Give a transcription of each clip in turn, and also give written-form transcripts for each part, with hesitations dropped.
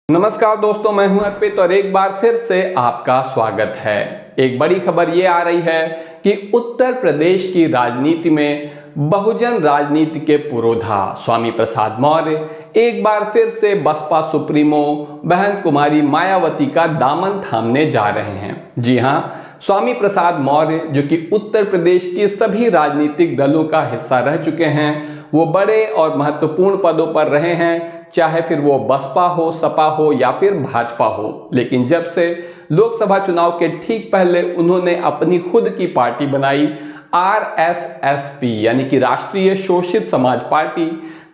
नमस्कार दोस्तों, मैं हूं अर्पित और एक बार फिर से आपका स्वागत है। एक बड़ी खबर ये आ रही है कि उत्तर प्रदेश की राजनीति में बहुजन राजनीति के पुरोधा स्वामी प्रसाद मौर्य एक बार फिर से बसपा सुप्रीमो बहन कुमारी मायावती का दामन थामने जा रहे हैं। जी हां, स्वामी प्रसाद मौर्य जो कि उत्तर प्रदेश के सभी राजनीतिक दलों का हिस्सा रह चुके हैं, वो बड़े और महत्वपूर्ण पदों पर रहे हैं, चाहे फिर वो बसपा हो, सपा हो या फिर भाजपा हो। लेकिन जब से लोकसभा चुनाव के ठीक पहले उन्होंने अपनी खुद की पार्टी बनाई RSSP यानी कि राष्ट्रीय शोषित समाज पार्टी,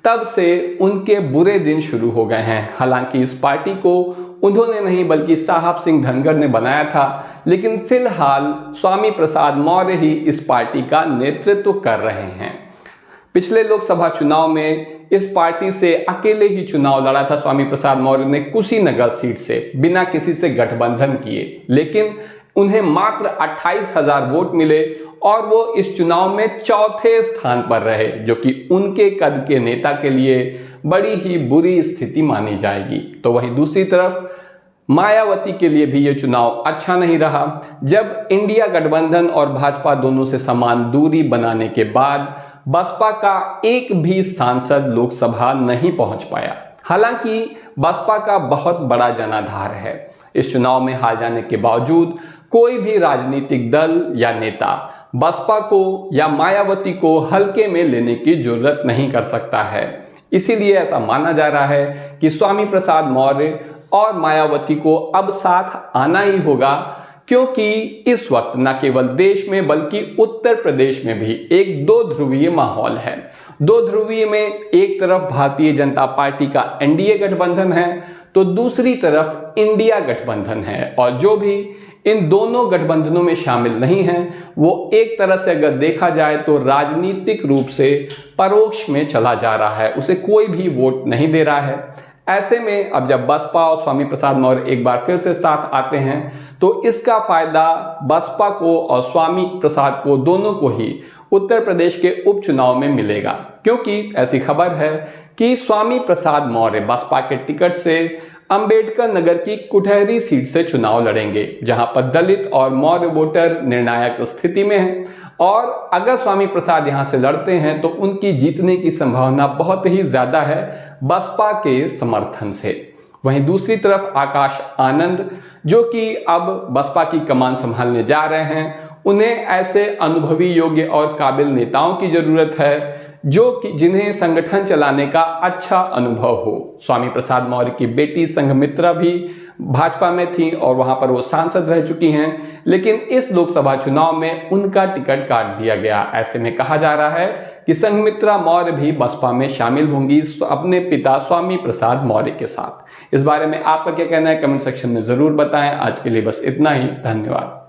तब से उनके बुरे दिन शुरू हो गए हैं। हालांकि इस पार्टी को उन्होंने नहीं बल्कि साहब सिंह धनखड़ ने बनाया था, लेकिन फिलहाल स्वामी प्रसाद मौर्य ही इस पार्टी का नेतृत्व कर रहे हैं। पिछले लोकसभा चुनाव में इस पार्टी से अकेले ही चुनाव लड़ा था स्वामी प्रसाद मौर्य ने कुशीनगर सीट से, बिना किसी से गठबंधन किए, लेकिन उन्हें मात्र 28,000 वोट मिले और वो इस चुनाव में चौथे स्थान पर रहे, जो कि उनके कद के नेता के लिए बड़ी ही बुरी स्थिति मानी जाएगी। तो वहीं दूसरी तरफ मायावती के लिए भी ये चुनाव अच्छा नहीं रहा, जब इंडिया गठबंधन और भाजपा दोनों से समान दूरी बनाने के बाद बसपा का एक भी सांसद लोकसभा नहीं पहुंच पाया। हालांकि बसपा का बहुत बड़ा जनाधार है। इस चुनाव में हार जाने के बावजूद कोई भी राजनीतिक दल या नेता बसपा को या मायावती को हल्के में लेने की जरूरत नहीं कर सकता है। इसीलिए ऐसा माना जा रहा है कि स्वामी प्रसाद मौर्य और मायावती को अब साथ आना ही होगा, क्योंकि इस वक्त न केवल देश में बल्कि उत्तर प्रदेश में भी एक दो ध्रुवीय माहौल है। दो ध्रुवीय में एक तरफ भारतीय जनता पार्टी का NDA गठबंधन है, तो दूसरी तरफ इंडिया गठबंधन है, और जो भी इन दोनों गठबंधनों में शामिल नहीं हैं, वो एक तरह से अगर देखा जाए तो राजनीतिक रूप से परोक्ष में चला जा रहा है, उसे कोई भी वोट नहीं दे रहा है। ऐसे में अब जब बसपा और स्वामी प्रसाद मौर्य एक बार फिर से साथ आते हैं, तो इसका फायदा बसपा को और स्वामी प्रसाद को, दोनों को ही उत्तर प्रदेश के उपचुनाव में मिलेगा। क्योंकि ऐसी खबर है कि स्वामी प्रसाद मौर्य बसपा के टिकट से अंबेडकर नगर की कुठहरी सीट से चुनाव लड़ेंगे, जहां पर दलित और मौर्य वोटर निर्णायक स्थिति में हैं, और अगर स्वामी प्रसाद यहां से लड़ते हैं तो उनकी जीतने की संभावना बहुत ही ज्यादा है बसपा के समर्थन से। वहीं दूसरी तरफ आकाश आनंद, जो कि अब बसपा की कमान संभालने जा रहे हैं, उन्हें ऐसे अनुभवी, योग्य और काबिल नेताओं की जरूरत है जो कि जिन्हें संगठन चलाने का अच्छा अनुभव हो। स्वामी प्रसाद मौर्य की बेटी संघमित्रा भी भाजपा में थी और वहां पर वो सांसद रह चुकी हैं, लेकिन इस लोकसभा चुनाव में उनका टिकट काट दिया गया। ऐसे में कहा जा रहा है कि संघमित्रा मौर्य भी बसपा में शामिल होंगी अपने पिता स्वामी प्रसाद मौर्य के साथ। इस बारे में आपका क्या कहना है, कमेंट सेक्शन में जरूर बताएं। आज के लिए बस इतना ही, धन्यवाद।